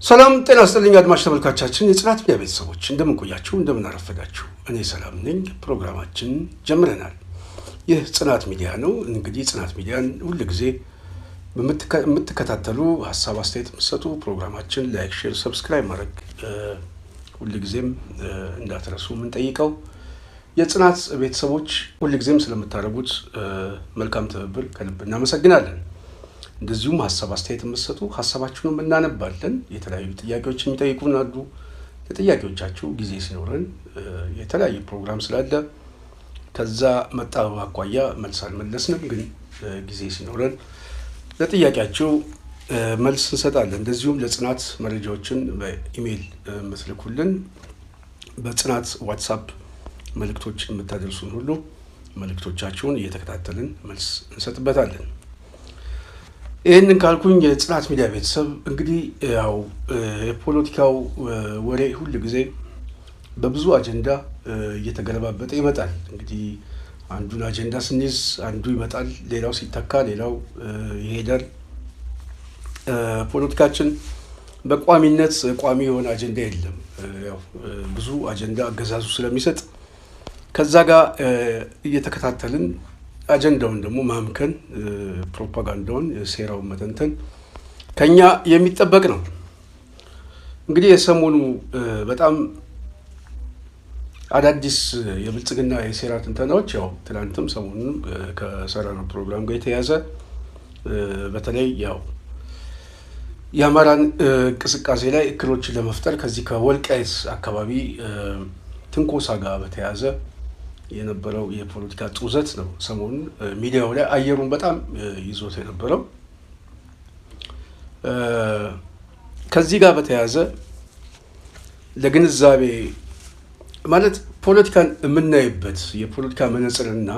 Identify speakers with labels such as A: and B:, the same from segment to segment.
A: ሰላም ጤና ይስጥልኝ አድማጭ ተመልካቾቻችን የጽናት ሚዲያ ቤተሰቦች እንደምን ቆያችሁ እንደምን አረፈዳችሁ እኔ ሰላም ነኝ ፕሮግራማችን ጀምረናል ይህ ጽናት ሚዲያ ነው እንግዲህ ጽናት ሚዲያን ሁሉ ጊዜ በመተከታተሉ ሐሳብ አስተያየት መስጠቱ ፕሮግራማችን ላይክ ሼር ሰብስክራይብ ማድረግ ሁሉ ጊዜም እንዳትረሱ ምን ጠይቀው የጽናት ቤተሰቦች ሁሉ ጊዜም ስለምታረጉት መልካም ትብብር ከልብ እናመሰግናለን እንደዚሁም ሐሳብ አስተያየት መስጠቱ ሐሳባችሁን እናነባለን የተለያዩ ጥያቄዎችን የሚጠይቁን አሉ ለጥያቄዎቻችሁ ጊዜ ሲኖረን የተለያዩ ፕሮግራም ስላለ ከዛ መጣው አቋያ መልስ አልመለስንም ግን ጊዜ ሲኖረን ለጥያቄያችሁ መልስ እንሰጣለን እንደዚሁም ለጽናት መረጃዎችን በኢሜል መስልኩልን በጽናት ዋትስአፕ መልእክቶችን የምታደርሱን ሁሉ መልእክቶቻችሁን እየተከታተልን መልስ እንሰጥበታለን ይህንን ካልኩኝ የጽናት ሚዲያ ቤተሰብ እንግዲህ ያው የፖለቲካው ወሬ ሁሉ ጊዜ በብዙ አጀንዳ እየተገለባበጠ ይመጣል እንግዲህ አንዱን አጀንዳ ስንይዝ አንዱ ይመጣል ሌላው ሲተካ ሌላው ይሄዳል ፖለቲካችን በቋሚነት ቋሚ የሆነ አጀንዳ የለም ያው ብዙ አጀንዳ አገዛዙ ስለሚሰጥ ከዛ ጋር እየተከታተልን አጀንዳውን ደግሞ ማምከን ፕሮፓጋንዳውን ሴራውን መተንተን ከኛ የሚጠበቅ ነው እንግዲህ የሰሞኑ በጣም አዳዲስ የብልጽግና የሴራ ትንተናዎች ያው ትላንትም ሰሞኑን ከሰራነው ፕሮግራም ጋር የተያዘ በተለይ ያው የአማራን እንቅስቃሴ ላይ እክሎችን ለመፍጠር ከዚህ ከወልቃይት አካባቢ ትንኮሳ ጋር በተያዘ የነበረው የፖለቲካ ጡዘት ነው ሰሞኑን ሚዲያው ላይ አየሩን በጣም ይዞት የነበረው ከዚህ ጋር በተያዘ ለግንዛቤ ማለት ፖለቲካን የምናይበት የፖለቲካ መነጽርና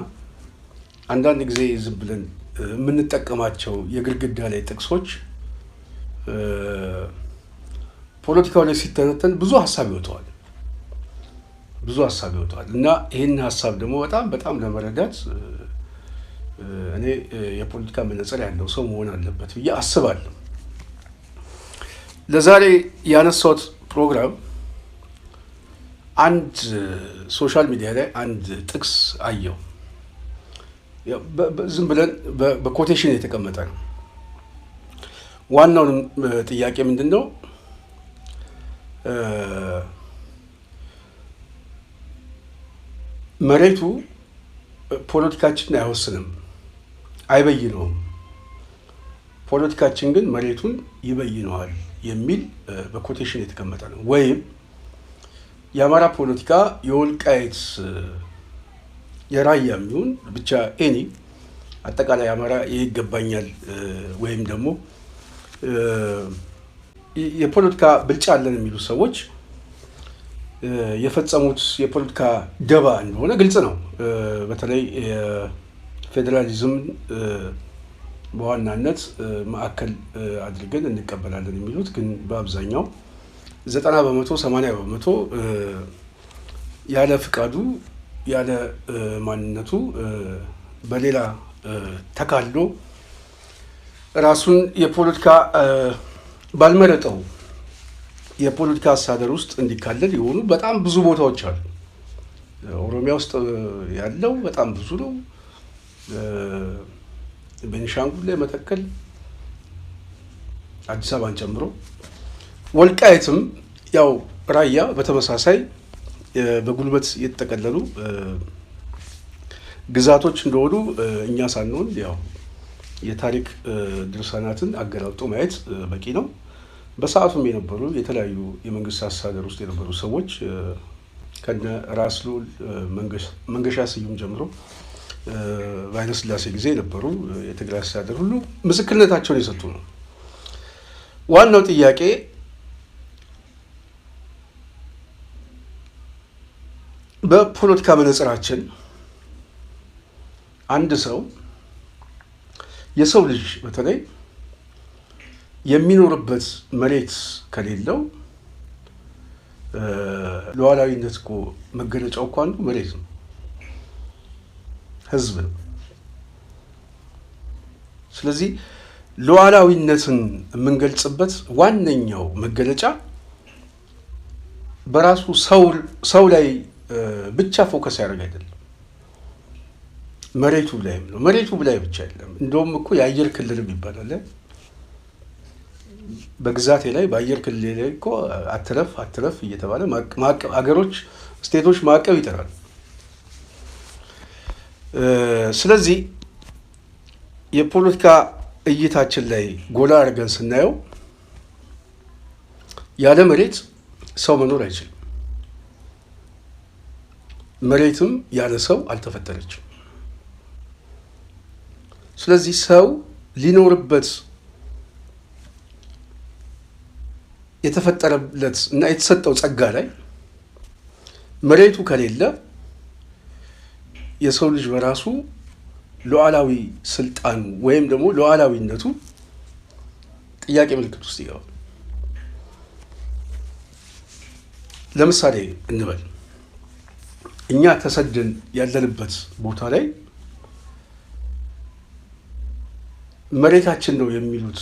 A: አንዳንድ ጊዜ ዝም ብለን የምንጠቀማቸው የግድግዳ ላይ ጥቅሶች ፖለቲካው ላይ ሲተነተን ብዙ ሐሳብ ይወጣዋል እና ይህን ሐሳብ ደግሞ በጣም ለመረዳት እኔ የፖለቲካ መነጽር ያለው ሰው መሆን አለበት ብዬ አስባለሁ ለዛሬ ያነሳሁት ፕሮግራም አንድ ሶሻል ሚዲያ ላይ አንድ ጥቅስ አየሁ ዝም ብለን በኮቴሽን የተቀመጠ ነው ዋናው ጥያቄ ምንድነው መሬቱ ፖለቲካችን አይወስንም አይበይነውም ፖለቲካችን ግን መሬቱን ይበይነዋል የሚል በኮቴሽን የተቀመጠ ነው ወይም የአማራ ፖለቲካ የወልቃይት የራያም ይሁን ብቻ ኤኒ አጠቃላይ አማራ ይገባኛል ወይም ደግሞ የፖለቲካ ብልጫ አለን የሚሉ ሰዎች የፈጸሙት የፖለቲካ ደባ እንደሆነ ግልጽ ነው በተለይ ፌደራሊዝም በዋናነት ማዕከል አድርገን እንቀበላለን የሚሉት ግን በአብዛኛው 90% 80% ያለ ፍቃዱ ያለ ማንነቱ በሌላ ተካሎ ራሱን የፖለቲካ ባልመረጠው የፖለቲካ አስተዳደር ውስጥ እንዲካለል የሆኑ በጣም ብዙ ቦታዎች አሉ ኦሮሚያ ውስጥ ያለው በጣም ብዙ ነው ቤኒሻንጉል ላይ መተከል አዲስ አበባን ጨምሮ ወልቃይትም ያው ራያ በተመሳሳይ በጉልበት የተጠቀለሉ ግዛቶች እንደሆኑ እኛ ሳንሆን ያው የታሪክ ድርሳናትን አገላልጦ ማየት በቂ ነው በሰዓቱም የነበሩ የተለያዩ የመንግስት አስተዳደር ውስጥ የነበሩ ሰዎች ከነ ራስ ሉል መንገሻ ስዩም ጀምሮ በኃይለ ሥላሴ ጊዜ የነበሩ የትግራይ አስተዳደር ሁሉ ምስክርነታቸውን የሰጡ ነው ዋናው ጥያቄ በፖለቲካ መነጽራችን አንድ ሰው የሰው ልጅ በተለይ የሚኖርበት መሬት ከሌለው ሉዓላዊነት እኮ መገለጫው እኮ አንዱ መሬት ነው ህዝብ ነው ስለዚህ ሉዓላዊነትን የምንገልጽበት ዋነኛው መገለጫ በራሱ ሰው ላይ ብቻ ፎከስ ያደርግ አይደለም፣ መሬቱ ላይም ነው። መሬቱ ላይ ብቻ አይደለም። እንደውም እኮ የአየር ክልልም ይባላል። በግዛቴ ላይ በአየር ክልል ላይ እኮ አትለፍ እየተባለ አገሮች ስቴቶች ማዕቀብ ይጠራሉ። ስለዚህ የፖለቲካ እይታችን ላይ ጎላ አድርገን ስናየው ያለ መሬት ሰው መኖር አይችልም። መሬትም ያለ ሰው አልተፈጠረችም። ስለዚህ ሰው ሊኖርበት የተፈጠረለት እና የተሰጠው ጸጋ ላይ መሬቱ ከሌለ የሰው ልጅ በራሱ ሉዓላዊ ስልጣኑ ወይም ደግሞ ሉዓላዊነቱ ጥያቄ ምልክት ውስጥ ይገባል። ለምሳሌ እንበል እኛ ተሰደን ያለንበት ቦታ ላይ መሬታችን ነው የሚሉት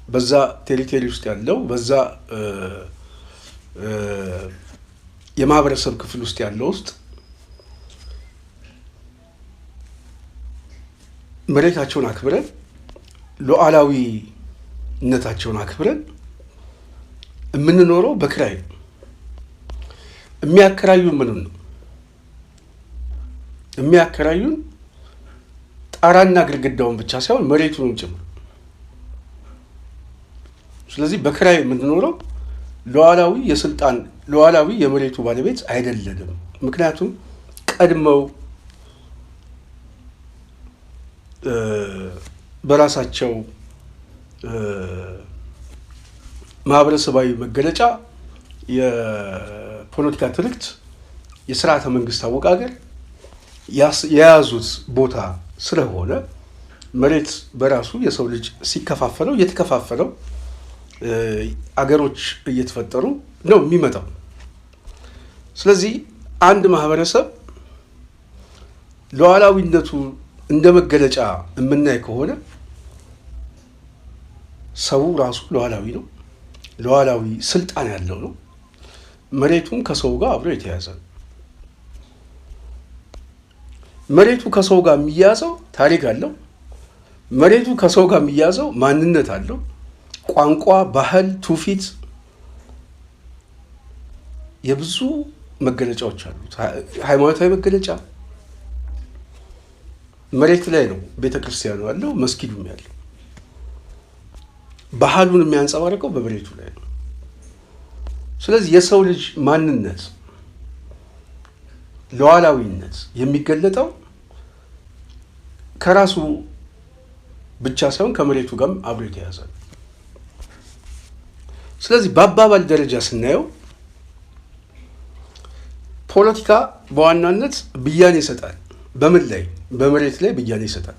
A: በዛ ቴሪቶሪ ውስጥ ያለው በዛ የማህበረሰብ ክፍል ውስጥ ያለው ውስጥ መሬታቸውን አክብረን ሉዓላዊነታቸውን አክብረን የምንኖረው በክራይ ነው። የሚያከራዩን ምንም ነው የሚያከራዩን ጣራና ግድግዳውን ብቻ ሳይሆን መሬቱንም ጭምር። ስለዚህ በክራይ የምንኖረው ሉዓላዊ የመሬቱ ባለቤት አይደለንም። ምክንያቱም ቀድመው በራሳቸው ማህበረሰባዊ መገለጫ የፖለቲካ ትርክት የስርዓተ መንግስት አወቃቀር የያዙት ቦታ ስለሆነ መሬት በራሱ የሰው ልጅ ሲከፋፈለው እየተከፋፈለው አገሮች እየተፈጠሩ ነው የሚመጣው። ስለዚህ አንድ ማህበረሰብ ሉዓላዊነቱ እንደ መገለጫ የምናይ ከሆነ ሰው ራሱ ሉዓላዊ ነው፣ ሉዓላዊ ስልጣን ያለው ነው። መሬቱም ከሰው ጋር አብሮ የተያዘ ነው። መሬቱ ከሰው ጋር የሚያዘው ታሪክ አለው። መሬቱ ከሰው ጋር የሚያዘው ማንነት አለው። ቋንቋ፣ ባህል፣ ትውፊት የብዙ መገለጫዎች አሉት። ሃይማኖታዊ መገለጫ መሬት ላይ ነው ቤተክርስቲያኑ ያለው፣ መስጊዱም ያለው። ባህሉን የሚያንጸባርቀው በመሬቱ ላይ ነው። ስለዚህ የሰው ልጅ ማንነት ሉዓላዊነት የሚገለጠው ከራሱ ብቻ ሳይሆን ከመሬቱ ጋርም አብሮ የተያዘ ነው። ስለዚህ በአባባል ደረጃ ስናየው ፖለቲካ በዋናነት ብያኔ ይሰጣል። በምን ላይ? በመሬት ላይ ብያኔ ይሰጣል።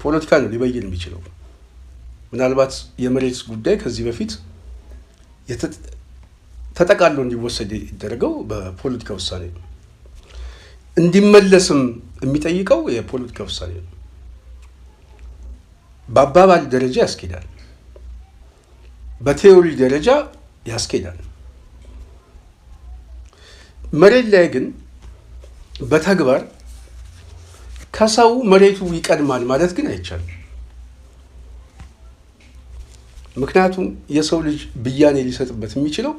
A: ፖለቲካ ነው ሊበይን የሚችለው። ምናልባት የመሬት ጉዳይ ከዚህ በፊት ተጠቃሎ እንዲወሰድ ይደረገው በፖለቲካ ውሳኔ ነው። እንዲመለስም የሚጠይቀው የፖለቲካ ውሳኔ ነው። በአባባል ደረጃ ያስኬዳል፣ በቴዎሪ ደረጃ ያስኬዳል። መሬት ላይ ግን በተግባር ከሰው መሬቱ ይቀድማል ማለት ግን አይቻልም። ምክንያቱም የሰው ልጅ ብያኔ ሊሰጥበት የሚችለው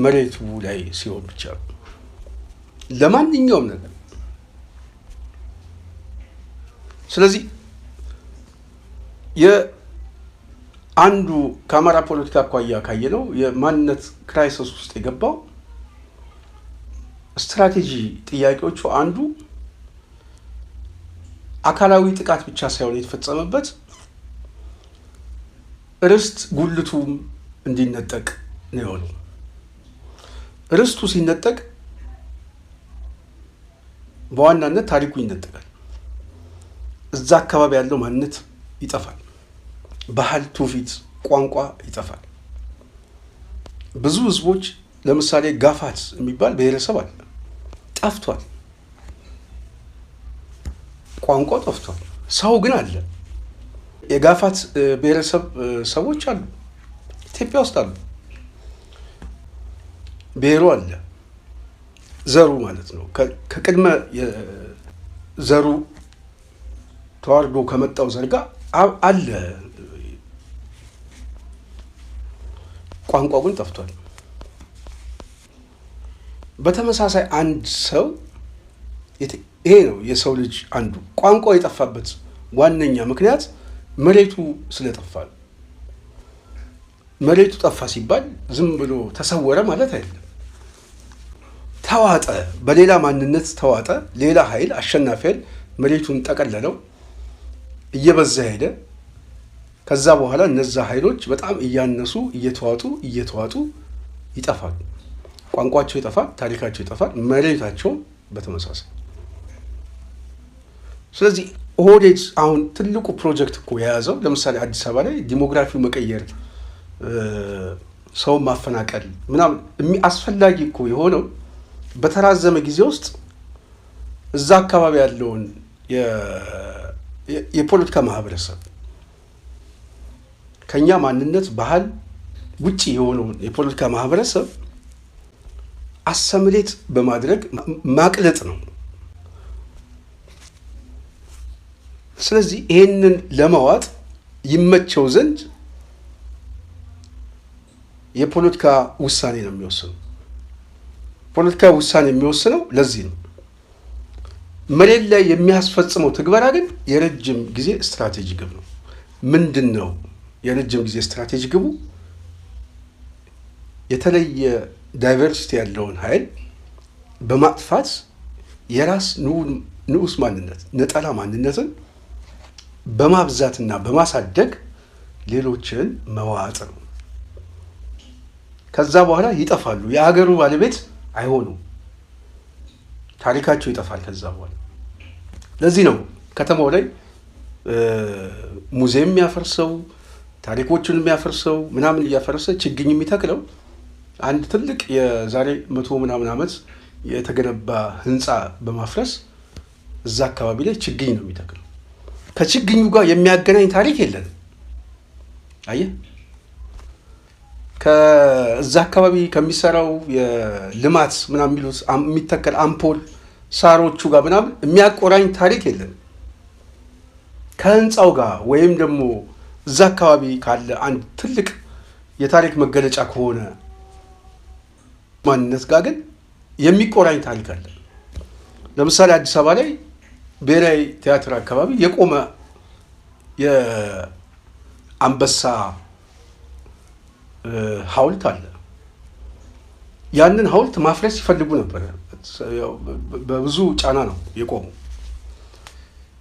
A: መሬቱ ላይ ሲሆን ብቻ ነው፣ ለማንኛውም ነገር። ስለዚህ የአንዱ ከአማራ ፖለቲካ አኳያ ካየነው የማንነት ክራይሲስ ውስጥ የገባው ስትራቴጂ ጥያቄዎቹ አንዱ አካላዊ ጥቃት ብቻ ሳይሆን የተፈጸመበት ርስት ጉልቱም እንዲነጠቅ ነው የሆነው። ርስቱ ሲነጠቅ በዋናነት ታሪኩ ይነጠቃል። እዛ አካባቢ ያለው ማንነት ይጠፋል። ባህል፣ ትውፊት፣ ቋንቋ ይጠፋል። ብዙ ህዝቦች ለምሳሌ ጋፋት የሚባል ብሔረሰብ አለ፣ ጠፍቷል። ቋንቋው ጠፍቷል። ሰው ግን አለ። የጋፋት ብሔረሰብ ሰዎች አሉ፣ ኢትዮጵያ ውስጥ አሉ። ብሔሩ አለ፣ ዘሩ ማለት ነው። ከቅድመ ዘሩ ተዋርዶ ከመጣው ዘር ጋር አለ። ቋንቋው ግን ጠፍቷል። በተመሳሳይ አንድ ሰው ይሄ ነው የሰው ልጅ አንዱ ቋንቋው የጠፋበት ዋነኛ ምክንያት መሬቱ ስለጠፋ ነው። መሬቱ ጠፋ ሲባል ዝም ብሎ ተሰወረ ማለት አይደለም። ተዋጠ፣ በሌላ ማንነት ተዋጠ። ሌላ ኃይል፣ አሸናፊ ኃይል መሬቱን ጠቀለለው፣ እየበዛ ሄደ። ከዛ በኋላ እነዛ ኃይሎች በጣም እያነሱ እየተዋጡ ይጠፋሉ። ቋንቋቸው ይጠፋል፣ ታሪካቸው ይጠፋል፣ መሬታቸው በተመሳሳይ። ስለዚህ ኦህዴድ አሁን ትልቁ ፕሮጀክት እኮ የያዘው ለምሳሌ አዲስ አበባ ላይ ዲሞግራፊው መቀየር፣ ሰው ማፈናቀል ምናምን አስፈላጊ እኮ የሆነው በተራዘመ ጊዜ ውስጥ እዛ አካባቢ ያለውን የፖለቲካ ማህበረሰብ ከኛ ማንነት ባህል ውጪ የሆነውን የፖለቲካ ማህበረሰብ አሰምሌት በማድረግ ማቅለጥ ነው። ስለዚህ ይሄንን ለማዋጥ ይመቸው ዘንድ የፖለቲካ ውሳኔ ነው የሚወስነው። ፖለቲካ ውሳኔ የሚወስነው ለዚህ ነው። መሬት ላይ የሚያስፈጽመው ትግበራ ግን የረጅም ጊዜ ስትራቴጂ ግብ ነው። ምንድን ነው የረጅም ጊዜ ስትራቴጂ ግቡ? የተለየ ዳይቨርሲቲ ያለውን ኃይል በማጥፋት የራስ ንዑስ ማንነት፣ ነጠላ ማንነትን በማብዛትና በማሳደግ ሌሎችን መዋጥ ነው። ከዛ በኋላ ይጠፋሉ። የሀገሩ ባለቤት አይሆኑም። ታሪካቸው ይጠፋል ከዛ በኋላ። ለዚህ ነው ከተማው ላይ ሙዚየም የሚያፈርሰው፣ ታሪኮቹን የሚያፈርሰው፣ ምናምን እያፈረሰ ችግኝ የሚተክለው። አንድ ትልቅ የዛሬ 100 ምናምን ዓመት የተገነባ ህንፃ በማፍረስ እዛ አካባቢ ላይ ችግኝ ነው የሚተክለው። ከችግኙ ጋር የሚያገናኝ ታሪክ የለንም። አየህ፣ ከዛ አካባቢ ከሚሰራው የልማት ምናምን የሚሉት የሚተከል አምፖል ሳሮቹ ጋር ምናምን የሚያቆራኝ ታሪክ የለም። ከህንፃው ጋር ወይም ደግሞ እዛ አካባቢ ካለ አንድ ትልቅ የታሪክ መገለጫ ከሆነ ማንነት ጋር ግን የሚቆራኝ ታሪክ አለ። ለምሳሌ አዲስ አበባ ላይ ብሔራዊ ቲያትር አካባቢ የቆመ የአንበሳ ሐውልት አለ። ያንን ሐውልት ማፍረስ ይፈልጉ ነበር። በብዙ ጫና ነው የቆሙ።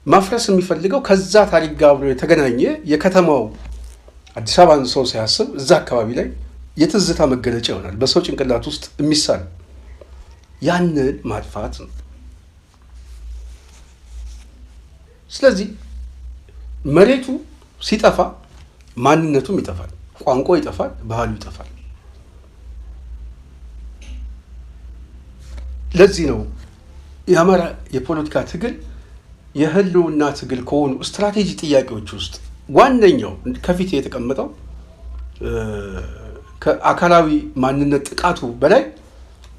A: ማፍረስ የሚፈልገው ከዛ ታሪክ ጋር አብሮ የተገናኘ የከተማው አዲስ አበባን ሰው ሲያስብ እዛ አካባቢ ላይ የትዝታ መገለጫ ይሆናል፣ በሰው ጭንቅላት ውስጥ የሚሳል። ያንን ማጥፋት ነው። ስለዚህ መሬቱ ሲጠፋ ማንነቱም ይጠፋል፣ ቋንቋ ይጠፋል፣ ባህሉ ይጠፋል። ለዚህ ነው የአማራ የፖለቲካ ትግል የህልውና ትግል ከሆኑ ስትራቴጂ ጥያቄዎች ውስጥ ዋነኛው ከፊት የተቀመጠው ከአካላዊ ማንነት ጥቃቱ በላይ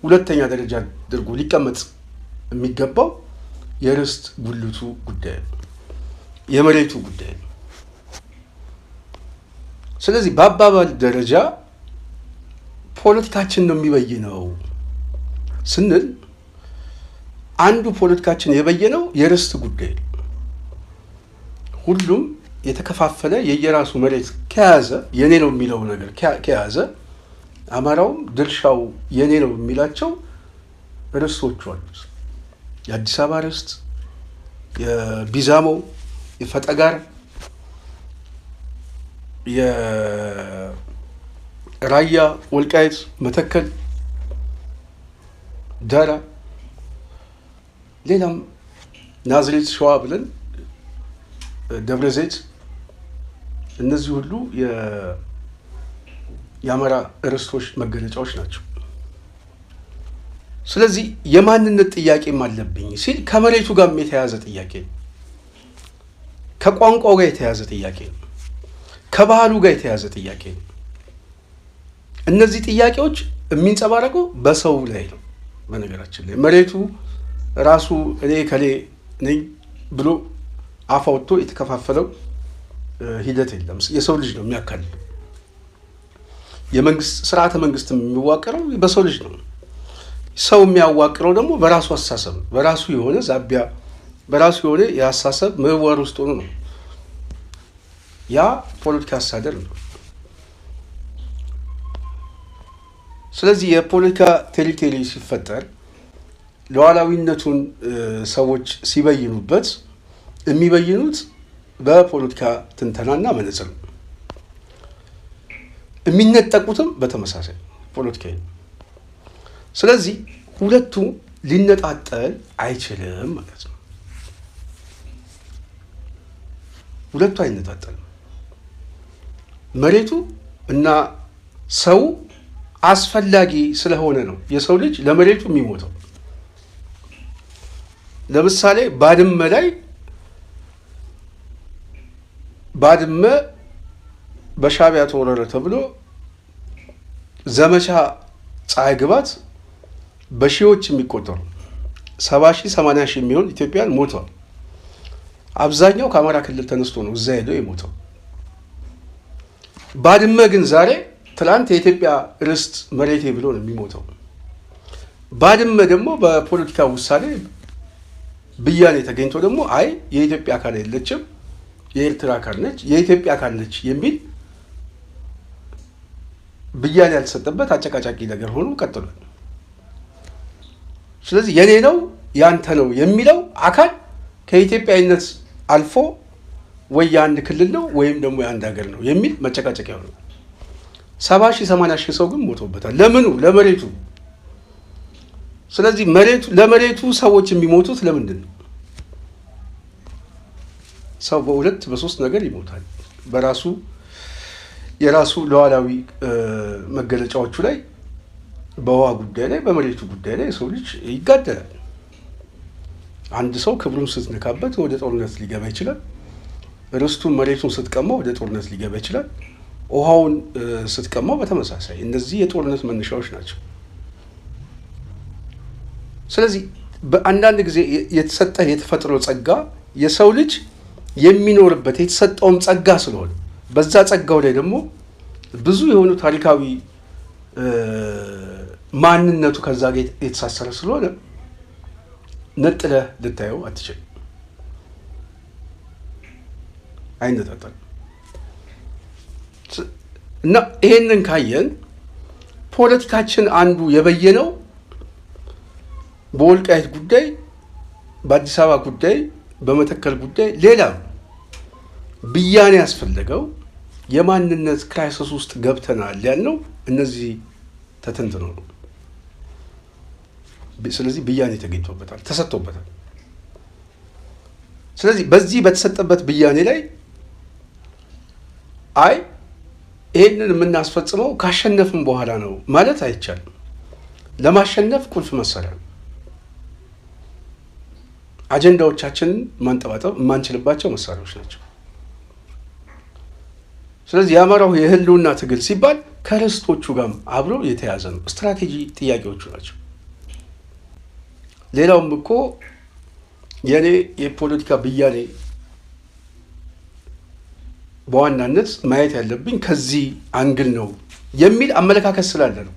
A: ሁለተኛ ደረጃ አድርጎ ሊቀመጥ የሚገባው የርስት ጉልቱ ጉዳይ ነው፣ የመሬቱ ጉዳይ ነው። ስለዚህ በአባባል ደረጃ ፖለቲካችን ነው የሚበይነው ስንል አንዱ ፖለቲካችን የበየነው የርስት ጉዳይ ነው። ሁሉም የተከፋፈለ የየራሱ መሬት ከያዘ የኔ ነው የሚለው ነገር ከያዘ አማራውም ድርሻው የኔ ነው የሚላቸው ርስቶቹ አሉት። የአዲስ አበባ ርስት፣ የቢዛሞ፣ የፈጠጋር፣ የራያ ወልቃይት፣ መተከል፣ ዳራ፣ ሌላም ናዝሬት፣ ሸዋ ብለን ደብረ ዘይት፣ እነዚህ ሁሉ የአማራ ርስቶች መገለጫዎች ናቸው። ስለዚህ የማንነት ጥያቄም አለብኝ ሲል ከመሬቱ ጋር የተያያዘ ጥያቄ ነው። ከቋንቋው ጋር የተያዘ ጥያቄ ነው። ከባህሉ ጋር የተያዘ ጥያቄ ነው። እነዚህ ጥያቄዎች የሚንጸባረቁ በሰው ላይ ነው። በነገራችን ላይ መሬቱ ራሱ እኔ ከሌ ነኝ ብሎ አፍ አውጥቶ የተከፋፈለው ሂደት የለም። የሰው ልጅ ነው የሚያካልለው። የመንግስት ስርዓተ መንግስት የሚዋቀረው በሰው ልጅ ነው። ሰው የሚያዋቅረው ደግሞ በራሱ አስተሳሰብ፣ በራሱ የሆነ ዛቢያ፣ በራሱ የሆነ የአስተሳሰብ ምህዋር ውስጥ ሆኖ ነው። ያ ፖለቲካ አስተዳደር ነው። ስለዚህ የፖለቲካ ቴሪቶሪ ሲፈጠር ሉዓላዊነቱን ሰዎች ሲበይኑበት የሚበይኑት በፖለቲካ ትንተናና መነጽር ነው። የሚነጠቁትም በተመሳሳይ ፖለቲካዊ ነው። ስለዚህ ሁለቱ ሊነጣጠል አይችልም ማለት ነው። ሁለቱ አይነጣጠልም። መሬቱ እና ሰው አስፈላጊ ስለሆነ ነው የሰው ልጅ ለመሬቱ የሚሞተው። ለምሳሌ ባድመ ላይ ባድመ በሻዕቢያ ተወረረ ተብሎ ዘመቻ ፀሐይ ግባት በሺዎች የሚቆጠሩ 70,000 80,000 የሚሆን ኢትዮጵያን ሞተዋል። አብዛኛው ከአማራ ክልል ተነስቶ ነው እዛ ሄደው የሞተው። ባድመ ግን ዛሬ ትላንት የኢትዮጵያ ርስት መሬቴ ብሎ ነው የሚሞተው። ባድመ ደግሞ በፖለቲካ ውሳኔ ብያኔ ተገኝቶ ደግሞ አይ የኢትዮጵያ አካል የለችም፣ የኤርትራ አካል ነች፣ የኢትዮጵያ አካል ነች የሚል ብያኔ ያልተሰጠበት አጨቃጫቂ ነገር ሆኖ ቀጥሏል። ስለዚህ የኔ ነው ያንተ ነው የሚለው አካል ከኢትዮጵያዊነት አልፎ ወይ የአንድ ክልል ነው ወይም ደግሞ የአንድ ሀገር ነው የሚል መጨቃጨቂያ ሆኗል። 70,000 80,000 ሰው ግን ሞቶበታል። ለምኑ? ለመሬቱ። ስለዚህ ለመሬቱ ሰዎች የሚሞቱት ለምንድን ነው? ሰው በሁለት በሶስት ነገር ይሞታል። በራሱ የራሱ ሉዓላዊ መገለጫዎቹ ላይ፣ በውሃ ጉዳይ ላይ፣ በመሬቱ ጉዳይ ላይ የሰው ልጅ ይጋደላል። አንድ ሰው ክብሩን ስትነካበት ወደ ጦርነት ሊገባ ይችላል። ርስቱን መሬቱን ስትቀማው ወደ ጦርነት ሊገባ ይችላል። ውሃውን ስትቀማው በተመሳሳይ። እነዚህ የጦርነት መነሻዎች ናቸው። ስለዚህ በአንዳንድ ጊዜ የተሰጠ የተፈጥሮ ጸጋ የሰው ልጅ የሚኖርበት የተሰጠውም ጸጋ ስለሆነ በዛ ጸጋው ላይ ደግሞ ብዙ የሆኑ ታሪካዊ ማንነቱ ከዛ ጋር የተሳሰረ ስለሆነ ነጥለህ ልታየው አትችልም። አይነጣጠልም። እና ይሄንን ካየን ፖለቲካችን አንዱ የበየነው በወልቃይት ጉዳይ፣ በአዲስ አበባ ጉዳይ፣ በመተከል ጉዳይ ሌላ ብያኔ ያስፈለገው የማንነት ክራይሲስ ውስጥ ገብተናል ያልነው እነዚህ ተተንትነው ነው። ስለዚህ ብያኔ ተገኝቶበታል፣ ተሰጥቶበታል። ስለዚህ በዚህ በተሰጠበት ብያኔ ላይ አይ ይሄንን የምናስፈጽመው ካሸነፍን በኋላ ነው ማለት አይቻልም። ለማሸነፍ ቁልፍ መሳሪያ ነው። አጀንዳዎቻችንን ማንጠባጠብ የማንችልባቸው መሳሪያዎች ናቸው። ስለዚህ የአማራው የህልውና ትግል ሲባል ከርስቶቹ ጋር አብሮ የተያዘ ነው። ስትራቴጂ ጥያቄዎቹ ናቸው። ሌላውም እኮ የኔ የፖለቲካ ብያኔ በዋናነት ማየት ያለብኝ ከዚህ አንግል ነው የሚል አመለካከት ስላለ ነው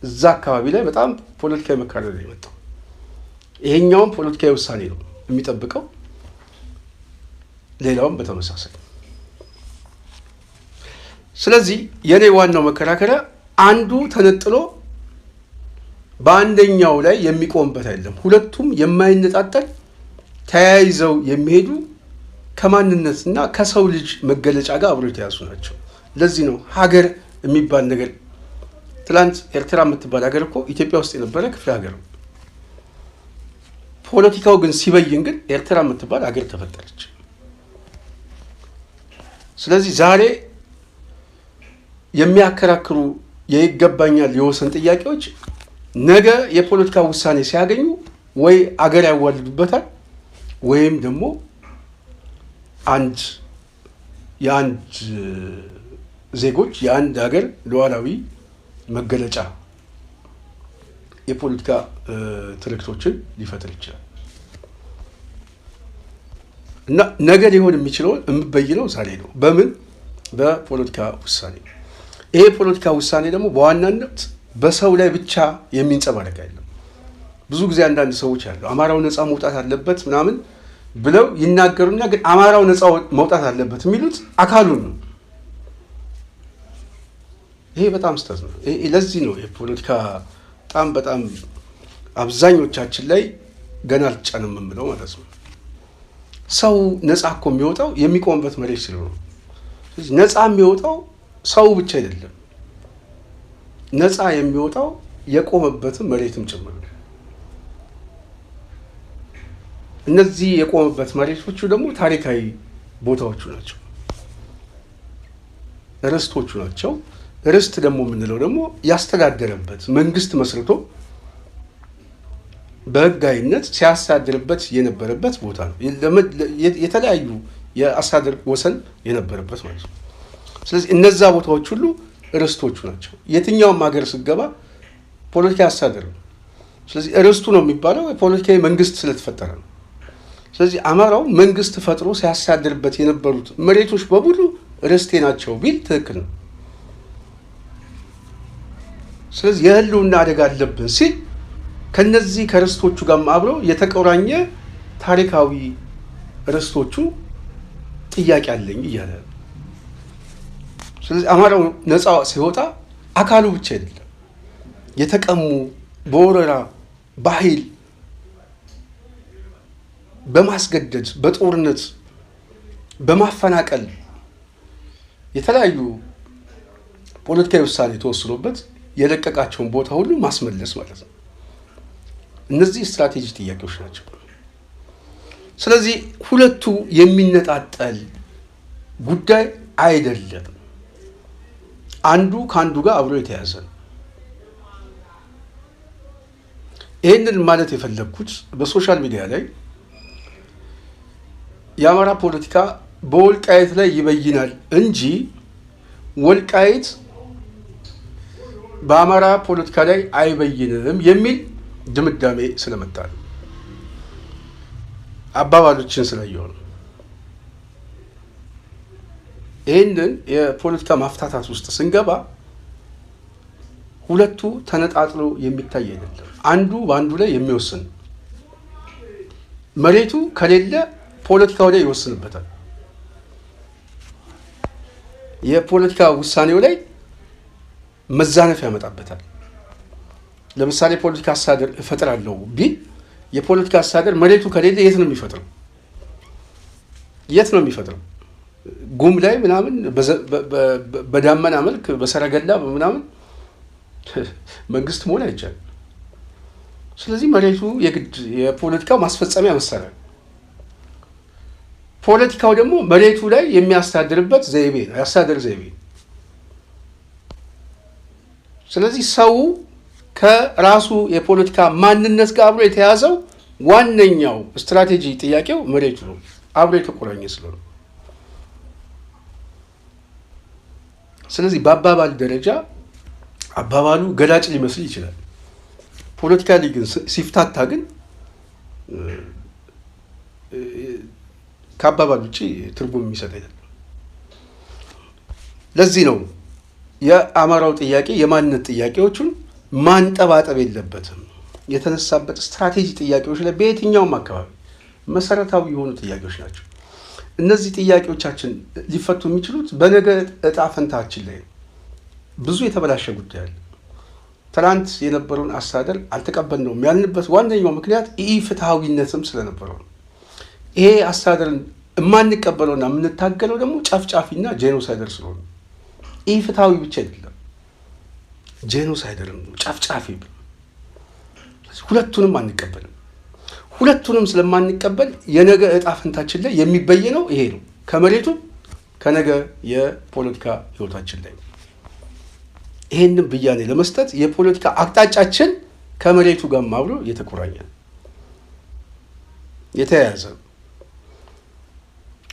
A: እዛ አካባቢ ላይ በጣም ፖለቲካዊ መካረር ነው የመጣው። ይሄኛውም ፖለቲካዊ ውሳኔ ነው የሚጠብቀው፣ ሌላውም በተመሳሳይ። ስለዚህ የኔ ዋናው መከራከሪያ አንዱ ተነጥሎ በአንደኛው ላይ የሚቆምበት አይደለም። ሁለቱም የማይነጣጠል ተያይዘው የሚሄዱ ከማንነትና ከሰው ልጅ መገለጫ ጋር አብሮ የተያዙ ናቸው። ለዚህ ነው ሀገር የሚባል ነገር ትላንት ኤርትራ የምትባል ሀገር እኮ ኢትዮጵያ ውስጥ የነበረ ክፍለ ሀገር ነው። ፖለቲካው ግን ሲበይን ግን ኤርትራ የምትባል ሀገር ተፈጠረች። ስለዚህ ዛሬ የሚያከራክሩ የይገባኛል የወሰን ጥያቄዎች ነገ የፖለቲካ ውሳኔ ሲያገኙ ወይ አገር ያዋልዱበታል ወይም ደግሞ የአንድ ዜጎች የአንድ ሀገር ሉዓላዊ መገለጫ የፖለቲካ ትርክቶችን ሊፈጥር ይችላል እና ነገ ሊሆን የሚችለው የምበይነው ዛሬ ነው። በምን? በፖለቲካ ውሳኔ። ይሄ ፖለቲካ ውሳኔ ደግሞ በዋናነት በሰው ላይ ብቻ የሚንጸባረቅ አይደለም። ብዙ ጊዜ አንዳንድ ሰዎች አሉ አማራው ነፃ መውጣት አለበት ምናምን ብለው ይናገሩና ግን አማራው ነፃ መውጣት አለበት የሚሉት አካሉን ነው። ይሄ በጣም ስህተት ነው። ለዚህ ነው የፖለቲካ በጣም አብዛኞቻችን ላይ ገና አልጫንም የምለው ማለት ነው። ሰው ነፃ እኮ የሚወጣው የሚቆምበት መሬት ስለሆነ ነፃ የሚወጣው ሰው ብቻ አይደለም፣ ነፃ የሚወጣው የቆመበትም መሬትም ጭምር ነው። እነዚህ የቆመበት መሬቶቹ ደግሞ ታሪካዊ ቦታዎቹ ናቸው፣ ርስቶቹ ናቸው። ርስት ደግሞ የምንለው ደግሞ ያስተዳደረበት መንግስት መስርቶ በህጋዊነት ሲያስተዳድርበት የነበረበት ቦታ ነው። የተለያዩ የአስተዳደር ወሰን የነበረበት ማለት ነው። ስለዚህ እነዛ ቦታዎች ሁሉ ርስቶቹ ናቸው። የትኛውም ሀገር ስገባ ፖለቲካ አስተዳደር ነው። ስለዚህ ርስቱ ነው የሚባለው የፖለቲካዊ መንግስት ስለተፈጠረ ነው። ስለዚህ አማራው መንግስት ፈጥሮ ሲያስተዳድርበት የነበሩት መሬቶች በሙሉ ርስቴ ናቸው ቢል ትክክል ነው። ስለዚህ የህልውና አደጋ አለብን ሲል ከነዚህ ከርስቶቹ ጋር አብረው የተቆራኘ ታሪካዊ ርስቶቹ ጥያቄ አለኝ እያለ። ስለዚህ አማራው ነፃ ሲወጣ አካሉ ብቻ አይደለም፣ የተቀሙ በወረራ በኃይል በማስገደድ በጦርነት በማፈናቀል የተለያዩ ፖለቲካዊ ውሳኔ ተወስኖበት የለቀቃቸውን ቦታ ሁሉ ማስመለስ ማለት ነው። እነዚህ ስትራቴጂ ጥያቄዎች ናቸው። ስለዚህ ሁለቱ የሚነጣጠል ጉዳይ አይደለም። አንዱ ከአንዱ ጋር አብሮ የተያዘ ነው። ይህንን ማለት የፈለግኩት በሶሻል ሚዲያ ላይ የአማራ ፖለቲካ በወልቃይት ላይ ይበይናል እንጂ ወልቃይት በአማራ ፖለቲካ ላይ አይበይንም የሚል ድምዳሜ ስለመጣ ነው። አባባሎችን ስላየው ነው። ይህንን የፖለቲካ ማፍታታት ውስጥ ስንገባ ሁለቱ ተነጣጥሎ የሚታይ አይደለም። አንዱ በአንዱ ላይ የሚወስን መሬቱ ከሌለ ፖለቲካው ላይ ይወስንበታል። የፖለቲካ ውሳኔው ላይ መዛነፍ ያመጣበታል። ለምሳሌ ፖለቲካ አስተዳደር እፈጥራለሁ ቢል የፖለቲካ አስተዳደር መሬቱ ከሌለ የት ነው የሚፈጥረው? የት ነው የሚፈጥረው? ጉም ላይ ምናምን በዳመና መልክ በሰረገላ ምናምን መንግስት መሆን አይቻልም። ስለዚህ መሬቱ የግድ የፖለቲካው ማስፈጸሚያ መሳሪያ፣ ፖለቲካው ደግሞ መሬቱ ላይ የሚያስተዳድርበት ዘይቤ ነው፣ ያስተዳደር ዘይቤ። ስለዚህ ሰው ከራሱ የፖለቲካ ማንነት ጋር አብሮ የተያዘው ዋነኛው ስትራቴጂ ጥያቄው መሬቱ ነው፣ አብሮ የተቆራኘ ስለሆነ። ስለዚህ በአባባል ደረጃ አባባሉ ገላጭ ሊመስል ይችላል። ፖለቲካሊ ግን ሲፍታታ ግን ከአባባል ውጭ ትርጉም የሚሰጥ አይደለም። ለዚህ ነው የአማራው ጥያቄ የማንነት ጥያቄዎቹን ማንጠባጠብ የለበትም። የተነሳበት ስትራቴጂ ጥያቄዎች ላይ በየትኛውም አካባቢ መሰረታዊ የሆኑ ጥያቄዎች ናቸው። እነዚህ ጥያቄዎቻችን ሊፈቱ የሚችሉት በነገ እጣ ፈንታችን ላይ ብዙ የተበላሸ ጉዳይ አለ። ትናንት የነበረውን አስተዳደር አልተቀበልነውም ያልንበት ዋነኛው ምክንያት ኢፍትሐዊነትም ስለነበረው ነው። ይሄ አስተዳደርን የማንቀበለውና የምንታገለው ደግሞ ጨፍጫፊና ጄኖሳይደር ስለሆነ ኢፍትሐዊ ብቻ አይደለም፣ ጄኖሳይደርም ነው፣ ጨፍጫፊ። ሁለቱንም አንቀበልም። ሁለቱንም ስለማንቀበል የነገ እጣ ፈንታችን ላይ የሚበየነው ይሄ ነው፣ ከመሬቱ ከነገ የፖለቲካ ህይወታችን ላይ። ይሄንን ብያኔ ለመስጠት የፖለቲካ አቅጣጫችን ከመሬቱ ጋር አብሮ የተቆራኘ የተያያዘ።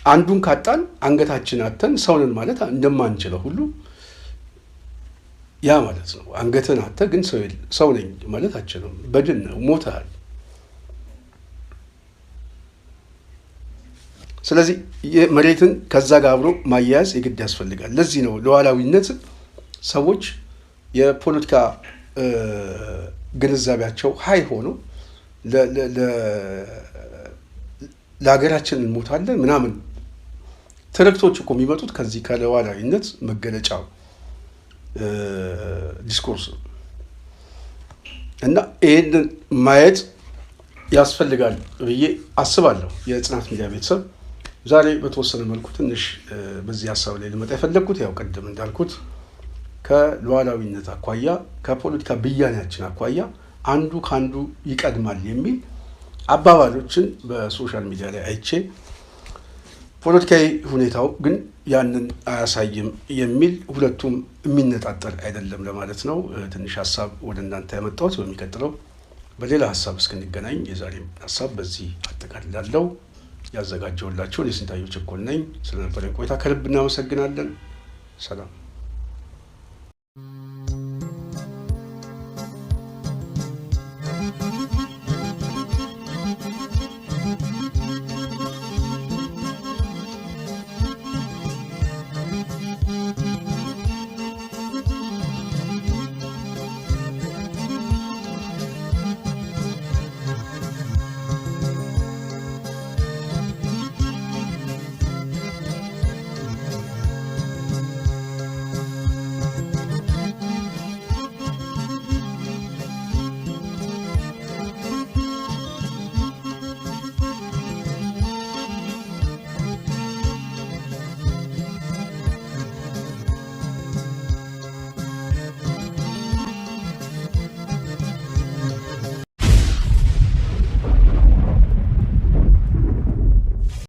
A: አንዱን ካጣን አንገታችን አተን ሰውንን ማለት እንደማንችለው ሁሉ ያ ማለት ነው። አንገትን አተ ግን ሰው ነኝ ማለት አችልም። በድን ነው፣ ሞተሃል። ስለዚህ መሬትን ከዛ ጋር አብሮ ማያያዝ የግድ ያስፈልጋል። ለዚህ ነው ሉዓላዊነት ሰዎች የፖለቲካ ግንዛቤያቸው ሀይ ሆኖ ለሀገራችን እንሞታለን ምናምን ትርክቶች እኮ የሚመጡት ከዚህ ከሉዓላዊነት መገለጫው ዲስኮርስ እና ይህንን ማየት ያስፈልጋል ብዬ አስባለሁ። የጽናት ሚዲያ ቤተሰብ ዛሬ በተወሰነ መልኩ ትንሽ በዚህ ሀሳብ ላይ ልመጣ የፈለግኩት ያው ቅድም እንዳልኩት ከሉዓላዊነት አኳያ ከፖለቲካ ብያኔያችን አኳያ አንዱ ከአንዱ ይቀድማል የሚል አባባሎችን በሶሻል ሚዲያ ላይ አይቼ ፖለቲካዊ ሁኔታው ግን ያንን አያሳይም የሚል ሁለቱም የሚነጣጠል አይደለም ለማለት ነው። ትንሽ ሀሳብ ወደ እናንተ ያመጣሁት። በሚቀጥለው በሌላ ሀሳብ እስክንገናኝ የዛሬም ሀሳብ በዚህ አጠቃልላለሁ። ያዘጋጀውላችሁ የስንታየሁ ቸኮል ነኝ። ስለነበረን ቆይታ ከልብ እናመሰግናለን። ሰላም።